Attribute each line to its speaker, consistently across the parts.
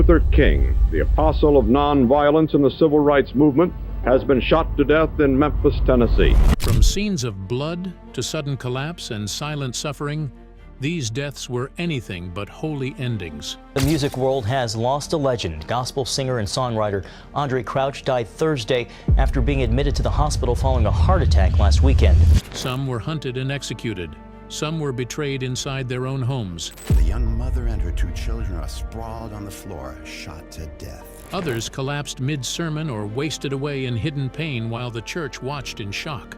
Speaker 1: Luther King, the apostle of nonviolence in the civil rights movement, has been shot to death in Memphis, Tennessee.
Speaker 2: From scenes of blood to sudden collapse and silent suffering, these deaths were anything but holy endings.
Speaker 3: The music world has lost a legend. Gospel singer and songwriter Andre Crouch died Thursday after being admitted to the hospital following a heart attack last weekend.
Speaker 2: Some were hunted and executed. Some were betrayed inside their own homes.
Speaker 4: The young mother and her 2 children are sprawled on the floor, shot to death.
Speaker 2: Others collapsed mid-sermon or wasted away in hidden pain while the church watched in shock.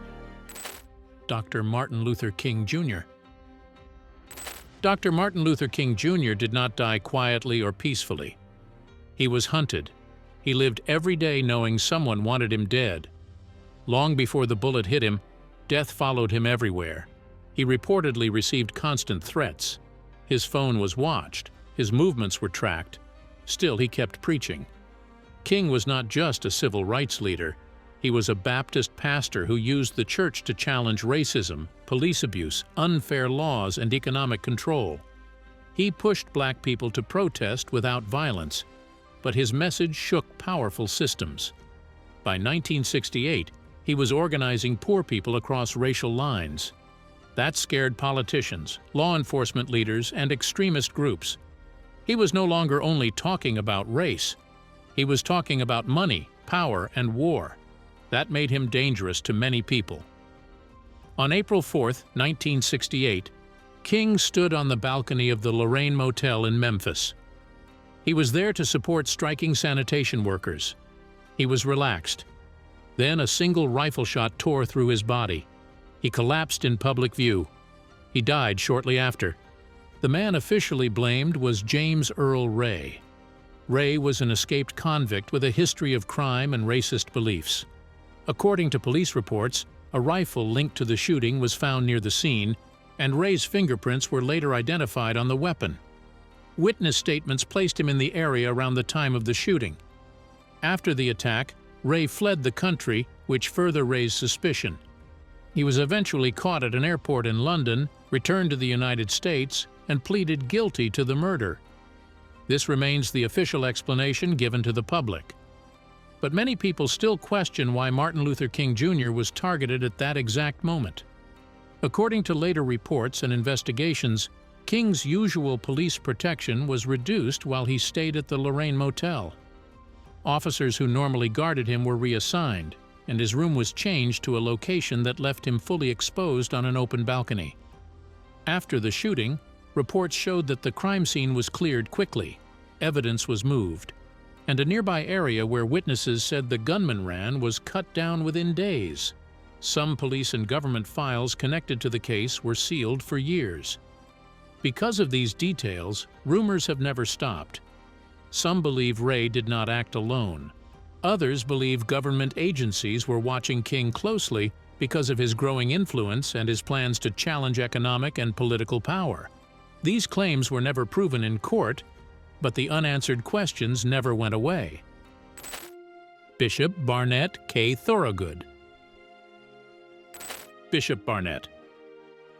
Speaker 2: Dr. Martin Luther King Jr. Dr. Martin Luther King Jr. did not die quietly or peacefully. He was hunted. He lived every day knowing someone wanted him dead. Long before the bullet hit him, death followed him everywhere. He reportedly received constant threats. His phone was watched. His movements were tracked. Still, he kept preaching. King was not just a civil rights leader. He was a Baptist pastor who used the church to challenge racism, police abuse, unfair laws, and economic control. He pushed black people to protest without violence, but his message shook powerful systems. By 1968, he was organizing poor people across racial lines. That scared politicians, law enforcement leaders, and extremist groups. He was no longer only talking about race. He was talking about money, power, and war. That made him dangerous to many people. On April 4, 1968, King stood on the balcony of the Lorraine Motel in Memphis. He was there to support striking sanitation workers. He was relaxed. Then a single rifle shot tore through his body. He collapsed in public view. He died shortly after. The man officially blamed was James Earl Ray. Ray was an escaped convict with a history of crime and racist beliefs. According to police reports, a rifle linked to the shooting was found near the scene, and Ray's fingerprints were later identified on the weapon. Witness statements placed him in the area around the time of the shooting. After the attack, Ray fled the country, which further raised suspicion. He was eventually caught at an airport in London, returned to the United States, and pleaded guilty to the murder. This remains the official explanation given to the public. But many people still question why Martin Luther King Jr. was targeted at that exact moment. According to later reports and investigations, King's usual police protection was reduced while he stayed at the Lorraine Motel. Officers who normally guarded him were reassigned, and his room was changed to a location that left him fully exposed on an open balcony. After the shooting, reports showed that the crime scene was cleared quickly, evidence was moved, and a nearby area where witnesses said the gunman ran was cut down within days. Some police and government files connected to the case were sealed for years. Because of these details, rumors have never stopped. Some believe Ray did not act alone. Others believe government agencies were watching King closely because of his growing influence and his plans to challenge economic and political power. These claims were never proven in court, but the unanswered questions never went away. Bishop Barnett K. Thorugod. Bishop Barnett.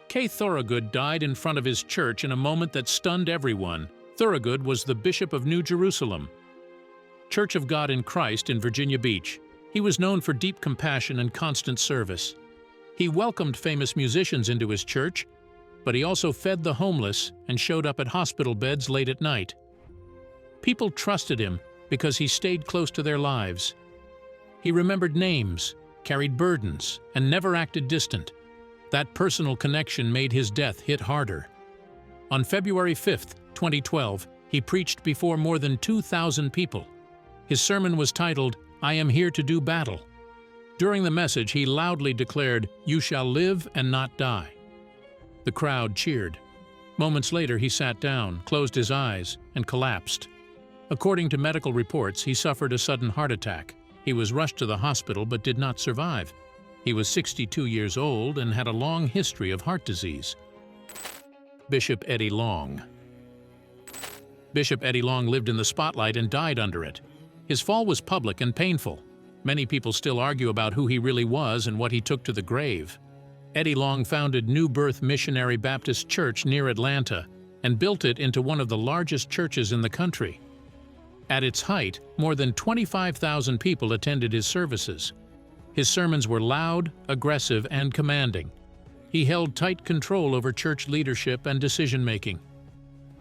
Speaker 2: K. Thorugod died in front of his church in a moment that stunned everyone. Thorugod was the Bishop of New Jerusalem, Church of God in Christ in Virginia Beach. He was known for deep compassion and constant service. He welcomed famous musicians into his church, but he also fed the homeless and showed up at hospital beds late at night. People trusted him because he stayed close to their lives. He remembered names, carried burdens, and never acted distant. That personal connection made his death hit harder. On February 5, 2012, he preached before more than 2,000 people. His sermon was titled, "I Am Here to Do Battle." During the message, he loudly declared, "You shall live and not die." The crowd cheered. Moments later, he sat down, closed his eyes, and collapsed. According to medical reports, he suffered a sudden heart attack. He was rushed to the hospital but did not survive. He was 62 years old and had a long history of heart disease. Bishop Eddie Long. Bishop Eddie Long lived in the spotlight and died under it. His fall was public and painful. Many people still argue about who he really was and what he took to the grave. Eddie Long founded New Birth Missionary Baptist Church near Atlanta and built it into one of the largest churches in the country. At its height, more than 25,000 people attended his services. His sermons were loud, aggressive, and commanding. He held tight control over church leadership and decision-making.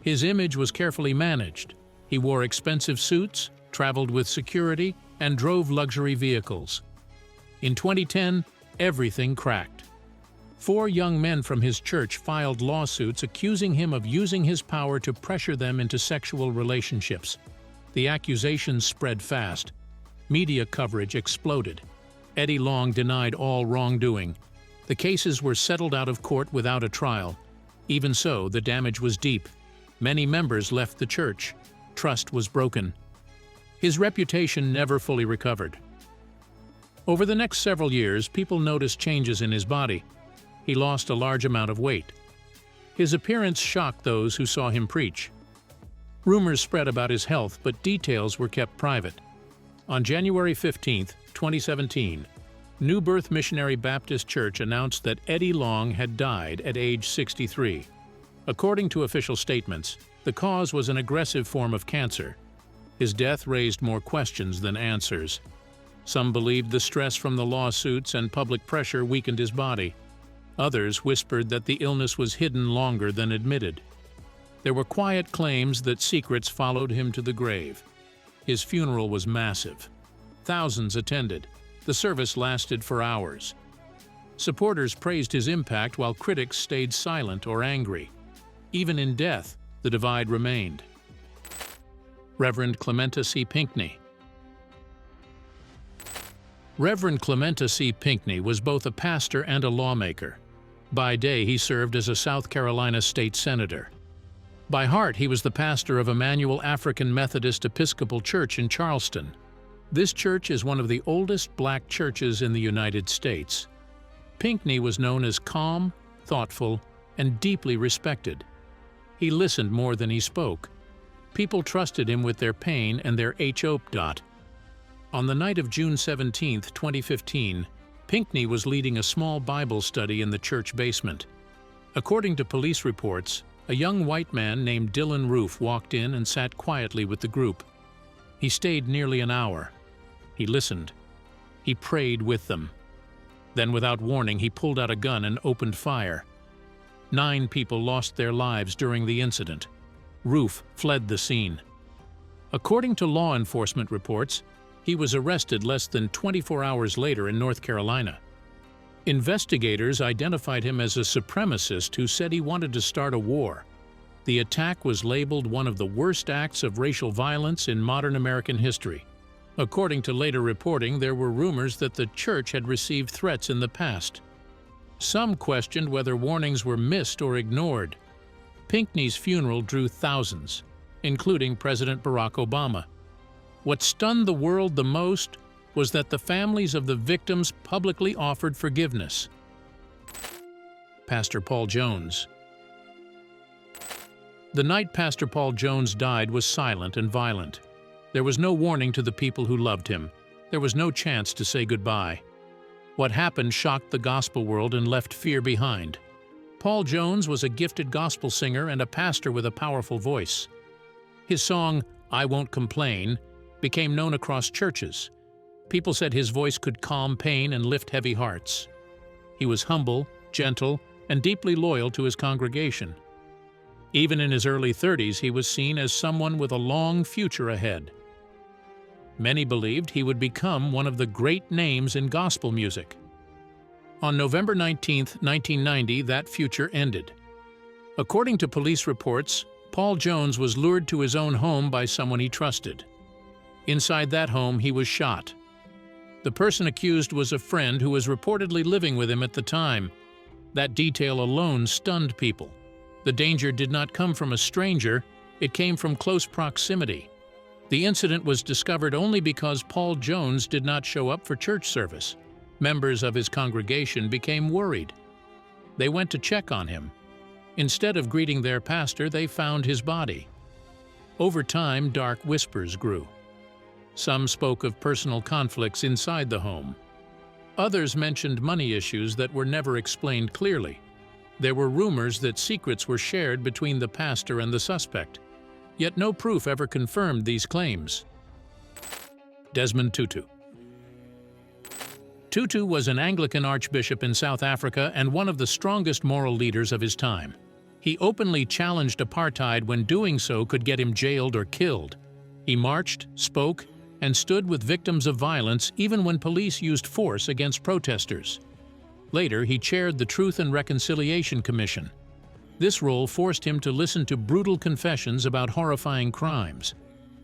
Speaker 2: His image was carefully managed. He wore expensive suits, traveled with security, and drove luxury vehicles. In 2010, everything cracked. 4 young men from his church filed lawsuits accusing him of using his power to pressure them into sexual relationships. The accusations spread fast. Media coverage exploded. Eddie Long denied all wrongdoing. The cases were settled out of court without a trial. Even so, the damage was deep. Many members left the church. Trust was broken. His reputation never fully recovered. Over the next several years, people noticed changes in his body. He lost a large amount of weight. His appearance shocked those who saw him preach. Rumors spread about his health, but details were kept private. On January 15, 2017, New Birth Missionary Baptist Church announced that Eddie Long had died at age 63. According to official statements, the cause was an aggressive form of cancer. His death raised more questions than answers. Some believed the stress from the lawsuits and public pressure weakened his body. Others whispered that the illness was hidden longer than admitted. There were quiet claims that secrets followed him to the grave. His funeral was massive. Thousands attended. The service lasted for hours. Supporters praised his impact while critics stayed silent or angry. Even in death, the divide remained. Reverend Clementa C. Pinckney. Reverend Clementa C. Pinckney was both a pastor and a lawmaker. By day, he served as a South Carolina state senator. By heart, he was the pastor of Emmanuel African Methodist Episcopal Church in Charleston. This church is one of the oldest black churches in the United States. Pinckney was known as calm, thoughtful, and deeply respected. He listened more than he spoke. People trusted him with their pain and their HOP. On the night of June 17, 2015, Pinckney was leading a small Bible study in the church basement. According to police reports, a young white man named Dylan Roof walked in and sat quietly with the group. He stayed nearly an hour. He listened. He prayed with them. Then, without warning, he pulled out a gun and opened fire. 9 people lost their lives during the incident. Roof fled the scene. According to law enforcement reports, he was arrested less than 24 hours later in North Carolina. Investigators identified him as a supremacist who said he wanted to start a war. The attack was labeled one of the worst acts of racial violence in modern American history. According to later reporting, there were rumors that the church had received threats in the past. Some questioned whether warnings were missed or ignored. Pinckney's funeral drew thousands, including President Barack Obama. What stunned the world the most was that the families of the victims publicly offered forgiveness. Pastor Paul Jones. The night Pastor Paul Jones died was silent and violent. There was no warning to the people who loved him. There was no chance to say goodbye. What happened shocked the gospel world and left fear behind. Paul Jones was a gifted gospel singer and a pastor with a powerful voice. His song, "I Won't Complain," became known across churches. People said his voice could calm pain and lift heavy hearts. He was humble, gentle, and deeply loyal to his congregation. Even in his early 30s, he was seen as someone with a long future ahead. Many believed he would become one of the great names in gospel music. On November 19, 1990, that future ended. According to police reports, Paul Jones was lured to his own home by someone he trusted. Inside that home, he was shot. The person accused was a friend who was reportedly living with him at the time. That detail alone stunned people. The danger did not come from a stranger, it came from close proximity. The incident was discovered only because Paul Jones did not show up for church service. Members of his congregation became worried. They went to check on him. Instead of greeting their pastor, they found his body. Over time, dark whispers grew. Some spoke of personal conflicts inside the home. Others mentioned money issues that were never explained clearly. There were rumors that secrets were shared between the pastor and the suspect. yet no proof ever confirmed these claims. Desmond Tutu. Tutu was an Anglican archbishop in South Africa and one of the strongest moral leaders of his time. He openly challenged apartheid when doing so could get him jailed or killed. He marched, spoke, and stood with victims of violence even when police used force against protesters. Later, he chaired the Truth and Reconciliation Commission. This role forced him to listen to brutal confessions about horrifying crimes.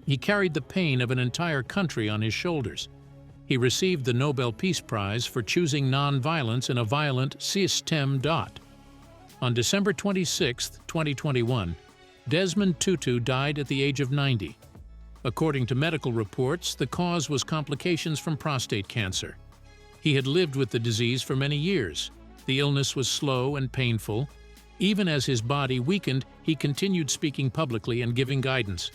Speaker 2: He carried the pain of an entire country on his shoulders. He received the Nobel Peace Prize for choosing non-violence in a violent system. On December 26, 2021, Desmond Tutu died at the age of 90. According to medical reports, the cause was complications from prostate cancer. He had lived with the disease for many years. The illness was slow and painful. Even as his body weakened, he continued speaking publicly and giving guidance.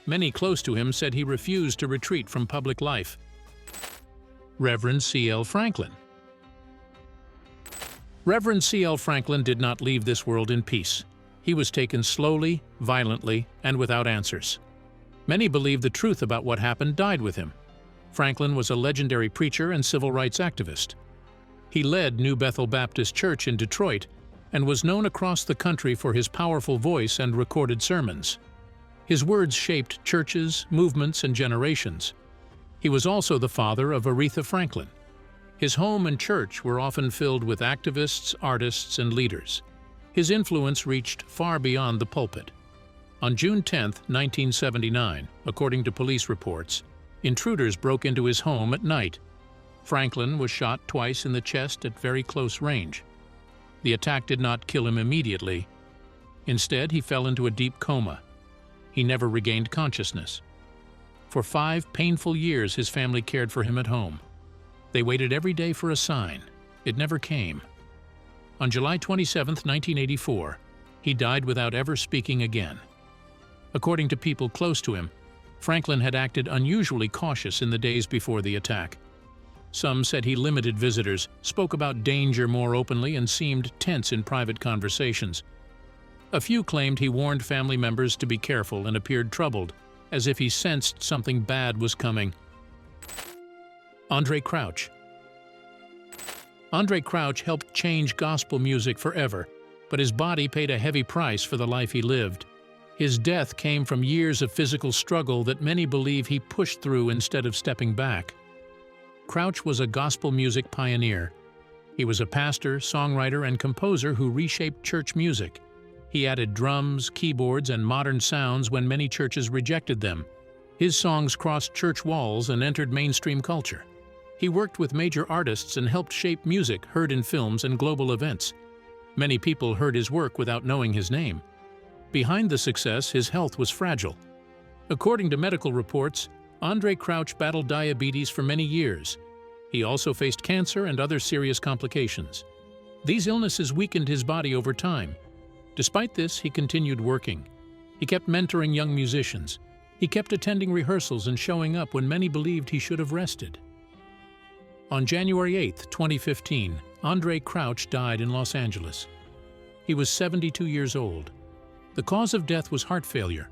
Speaker 2: Many close to him said he refused to retreat from public life. Reverend C.L. Franklin. Reverend C.L. Franklin did not leave this world in peace. He was taken slowly, violently, and without answers. Many believe the truth about what happened died with him. Franklin was a legendary preacher and civil rights activist. He led New Bethel Baptist Church in Detroit and was known across the country for his powerful voice and recorded sermons. His words shaped churches, movements, and generations. He was also the father of Aretha Franklin. His home and church were often filled with activists, artists, and leaders. His influence reached far beyond the pulpit. On June 10, 1979, according to police reports, intruders broke into his home at night. Franklin was shot twice in the chest at very close range. The attack did not kill him immediately. Instead, he fell into a deep coma. He never regained consciousness. For 5 painful years, his family cared for him at home. They waited every day for a sign. It never came. On July 27, 1984, he died without ever speaking again. According to people close to him, Franklin had acted unusually cautious in the days before the attack. Some said he limited visitors, spoke about danger more openly, and seemed tense in private conversations. A few claimed he warned family members to be careful and appeared troubled, as if he sensed something bad was coming. Andraé Crouch. Andraé Crouch helped change gospel music forever, but his body paid a heavy price for the life he lived. His death came from years of physical struggle that many believe he pushed through instead of stepping back. Crouch was a gospel music pioneer. He was a pastor, songwriter, and composer who reshaped church music. He added drums, keyboards, and modern sounds when many churches rejected them. His songs crossed church walls and entered mainstream culture. He worked with major artists and helped shape music heard in films and global events. Many people heard his work without knowing his name. Behind the success, his health was fragile. According to medical reports, Andraé Crouch battled diabetes for many years. He also faced cancer and other serious complications. These illnesses weakened his body over time. Despite this, he continued working. He kept mentoring young musicians. He kept attending rehearsals and showing up when many believed he should have rested. On January 8, 2015, Andraé Crouch died in Los Angeles. He was 72 years old. The cause of death was heart failure.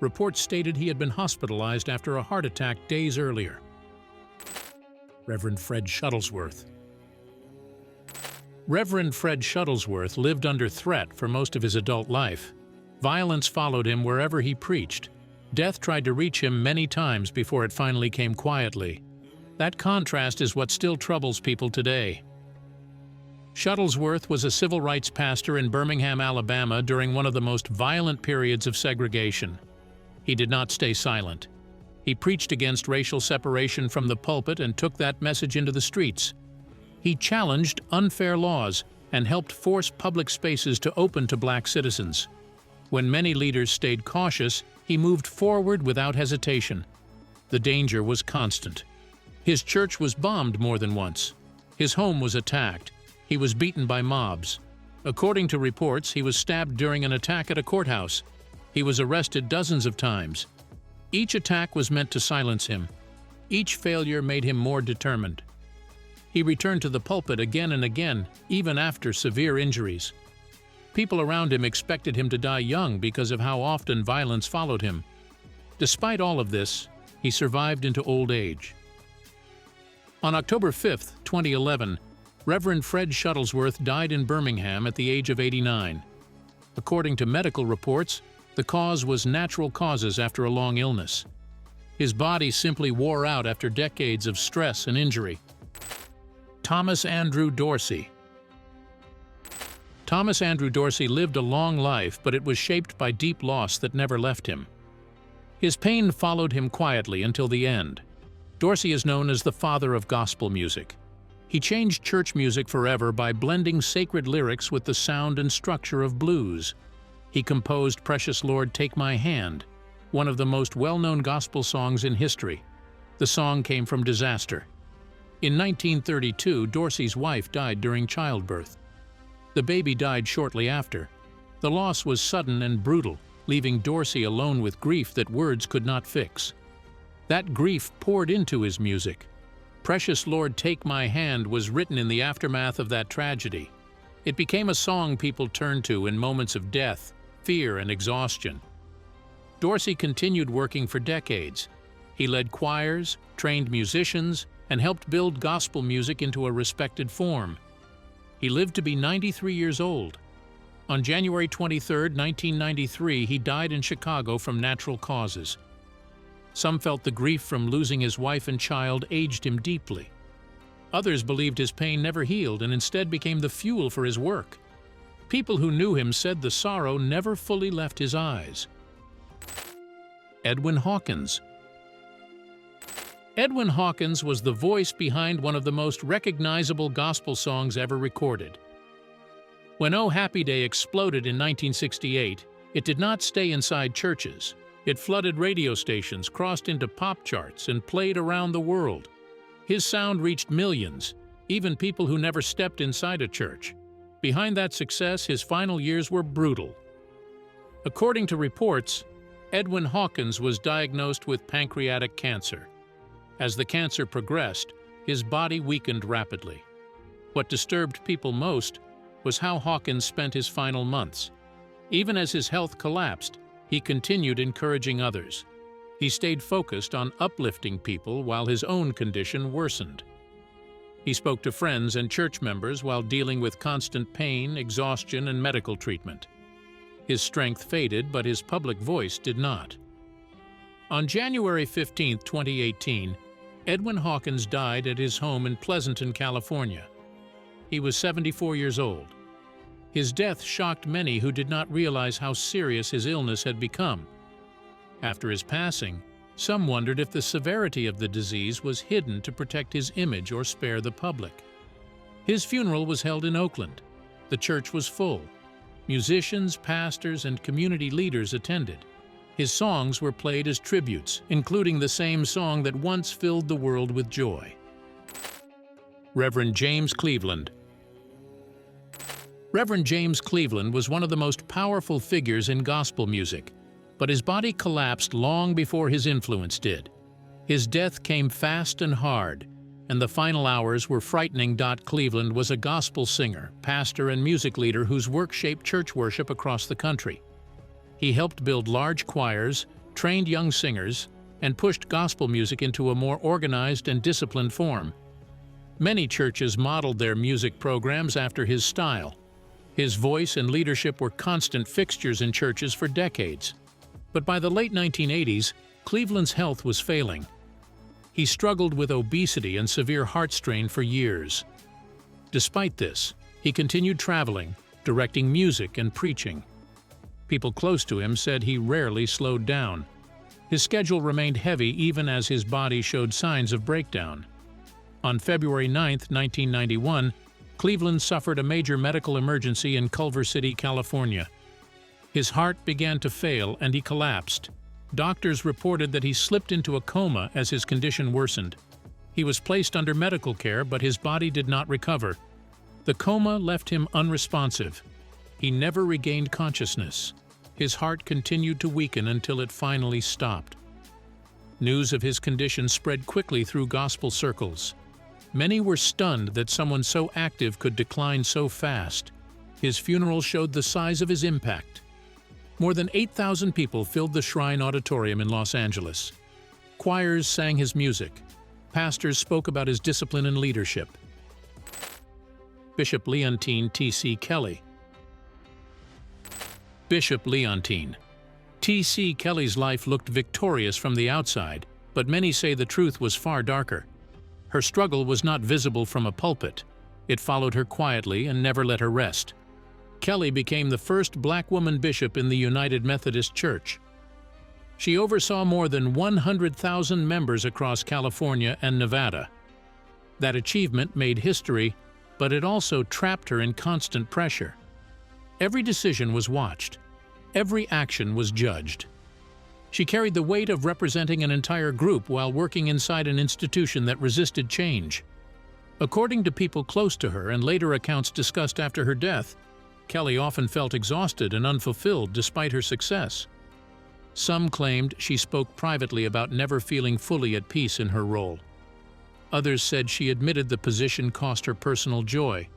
Speaker 2: Reports stated he had been hospitalized after a heart attack days earlier. Reverend Fred Shuttlesworth. Reverend Fred Shuttlesworth lived under threat for most of his adult life. Violence followed him wherever he preached. Death tried to reach him many times before it finally came quietly. That contrast is what still troubles people today. Shuttlesworth was a civil rights pastor in Birmingham, Alabama during one of the most violent periods of segregation. He did not stay silent. He preached against racial separation from the pulpit and took that message into the streets. He challenged unfair laws and helped force public spaces to open to black citizens. When many leaders stayed cautious, he moved forward without hesitation. The danger was constant. His church was bombed more than once. His home was attacked. He was beaten by mobs. According to reports, he was stabbed during an attack at a courthouse. He was arrested dozens of times. Each attack was meant to silence him. Each failure made him more determined. He returned to the pulpit again and again, even after severe injuries. People around him expected him to die young because of how often violence followed him. Despite all of this, he survived into old age. On October 5, 2011, Reverend Fred Shuttlesworth died in Birmingham at the age of 89. According to medical reports, the cause was natural causes after a long illness. His body simply wore out after decades of stress and injury. Thomas Andrew Dorsey. Thomas Andrew Dorsey lived a long life, but it was shaped by deep loss that never left him. His pain followed him quietly until the end. Dorsey is known as the father of gospel music. He changed church music forever by blending sacred lyrics with the sound and structure of blues. He composed Precious Lord, Take My Hand, one of the most well-known gospel songs in history. The song came from disaster. In 1932, Dorsey's wife died during childbirth. The baby died shortly after. The loss was sudden and brutal, leaving Dorsey alone with grief that words could not fix. That grief poured into his music. Precious Lord, Take My Hand was written in the aftermath of that tragedy. It became a song people turned to in moments of death, fear, and exhaustion. Dorsey continued working for decades. He led choirs, trained musicians, and helped build gospel music into a respected form. He lived to be 93 years old. On January 23, 1993, he died in Chicago from natural causes. Some felt the grief from losing his wife and child aged him deeply. Others believed his pain never healed and instead became the fuel for his work. People who knew him said the sorrow never fully left his eyes. Edwin Hawkins. Edwin Hawkins was the voice behind one of the most recognizable gospel songs ever recorded. When Oh Happy Day exploded in 1968, it did not stay inside churches. It flooded radio stations, crossed into pop charts, and played around the world. His sound reached millions, even people who never stepped inside a church. Behind that success, his final years were brutal. According to reports, Edwin Hawkins was diagnosed with pancreatic cancer. As the cancer progressed, his body weakened rapidly. What disturbed people most was how Hawkins spent his final months. Even as his health collapsed, he continued encouraging others. He stayed focused on uplifting people while his own condition worsened. He spoke to friends and church members while dealing with constant pain, exhaustion, and medical treatment. His strength faded, but his public voice did not. On January 15, 2018, Edwin Hawkins died at his home in Pleasanton, California. He was 74 years old. His death shocked many who did not realize how serious his illness had become. After his passing, some wondered if the severity of the disease was hidden to protect his image or spare the public. His funeral was held in Oakland. The church was full. Musicians, pastors, and community leaders attended. His songs were played as tributes, including the same song that once filled the world with joy. Reverend James Cleveland. Reverend James Cleveland was one of the most powerful figures in gospel music, but his body collapsed long before his influence did. His death came fast and hard, and the final hours were frightening. Cleveland was a gospel singer, pastor, and music leader whose work shaped church worship across the country. He helped build large choirs, trained young singers, and pushed gospel music into a more organized and disciplined form. Many churches modeled their music programs after his style. His voice and leadership were constant fixtures in churches for decades. But by the late 1980s, Cleveland's health was failing. He struggled with obesity and severe heart strain for years. Despite this, he continued traveling, directing music and preaching. People close to him said he rarely slowed down. His schedule remained heavy even as his body showed signs of breakdown. On February 9, 1991, Cleveland suffered a major medical emergency in Culver City, California. His heart began to fail and he collapsed. Doctors reported that he slipped into a coma as his condition worsened. He was placed under medical care, but his body did not recover. The coma left him unresponsive. He never regained consciousness. His heart continued to weaken until it finally stopped. News of his condition spread quickly through gospel circles. Many were stunned that someone so active could decline so fast. his funeral showed the size of his impact. More than 8,000 people filled the Shrine Auditorium in Los Angeles. Choirs sang his music. Pastors spoke about his discipline and leadership. Bishop Leontine T.C. Kelly. Bishop Leontine. T.C. Kelly's life looked victorious from the outside, but many say the truth was far darker. Her struggle was not visible from a pulpit. It followed her quietly and never let her rest. Kelly became the first black woman bishop in the United Methodist Church. She oversaw more than 100,000 members across California and Nevada. That achievement made history, but it also trapped her in constant pressure. Every decision was watched. Every action was judged. She carried the weight of representing an entire group while working inside an institution that resisted change. According to people close to her and later accounts discussed after her death, Kelly often felt exhausted and unfulfilled despite her success. Some claimed she spoke privately about never feeling fully at peace in her role. Others said she admitted the position cost her personal joy.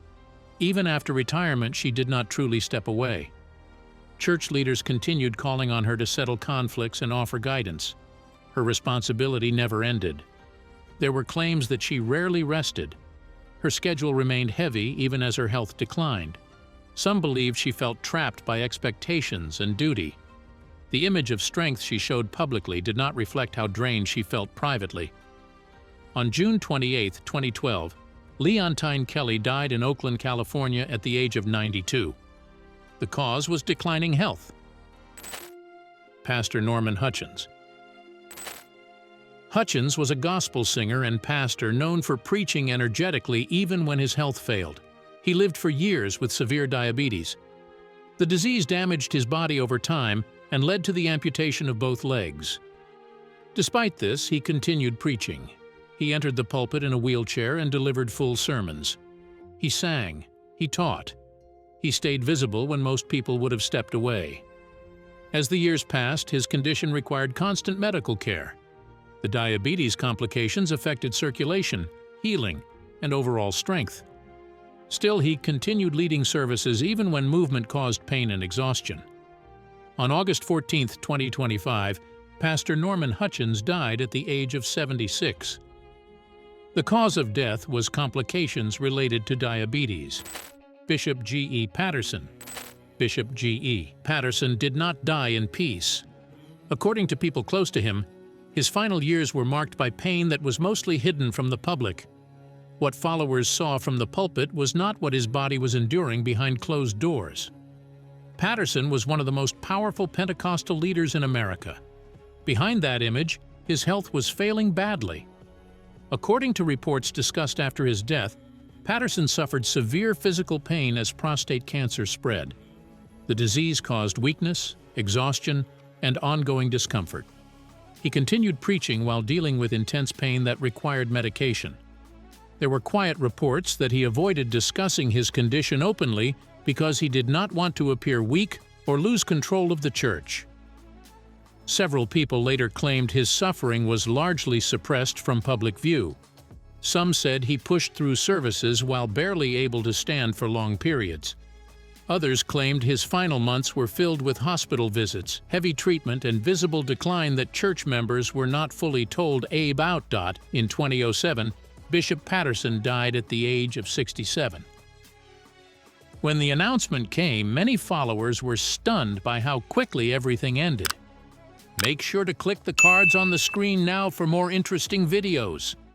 Speaker 2: Even after retirement, she did not truly step away. Church leaders continued calling on her to settle conflicts and offer guidance. Her responsibility never ended. There were claims that she rarely rested. Her schedule remained heavy even as her health declined. Some believed she felt trapped by expectations and duty. The image of strength she showed publicly did not reflect how drained she felt privately. On June 28, 2012, Leontine Kelly died in Oakland, California at the age of 92. The cause was declining health. Pastor Norman Hutchins. Hutchins was a gospel singer and pastor known for preaching energetically even when his health failed. He lived for years with severe diabetes. The disease damaged his body over time and led to the amputation of both legs. Despite this, he continued preaching. He entered the pulpit in a wheelchair and delivered full sermons. He sang. He taught. He stayed visible when most people would have stepped away. As the years passed, his condition required constant medical care. The diabetes complications affected circulation, healing, and overall strength. Still, he continued leading services even when movement caused pain and exhaustion. On August 14, 2025, Pastor Norman Hutchins died at the age of 76. The cause of death was complications related to diabetes. Bishop G.E. Patterson. Bishop G.E. Patterson did not die in peace. According to people close to him, his final years were marked by pain that was mostly hidden from the public. What followers saw from the pulpit was not what his body was enduring behind closed doors. Patterson was one of the most powerful Pentecostal leaders in America. Behind that image, his health was failing badly. According to reports discussed after his death, Patterson suffered severe physical pain as prostate cancer spread. The disease caused weakness, exhaustion, and ongoing discomfort. He continued preaching while dealing with intense pain that required medication. There were quiet reports that he avoided discussing his condition openly because he did not want to appear weak or lose control of the church. Several people later claimed his suffering was largely suppressed from public view. Some said he pushed through services while barely able to stand for long periods. Others claimed his final months were filled with hospital visits, heavy treatment, and visible decline that church members were not fully told about. In 2007, Bishop Patterson died at the age of 67. When the announcement came, many followers were stunned by how quickly everything ended. Make sure to click the cards on the screen now for more interesting videos.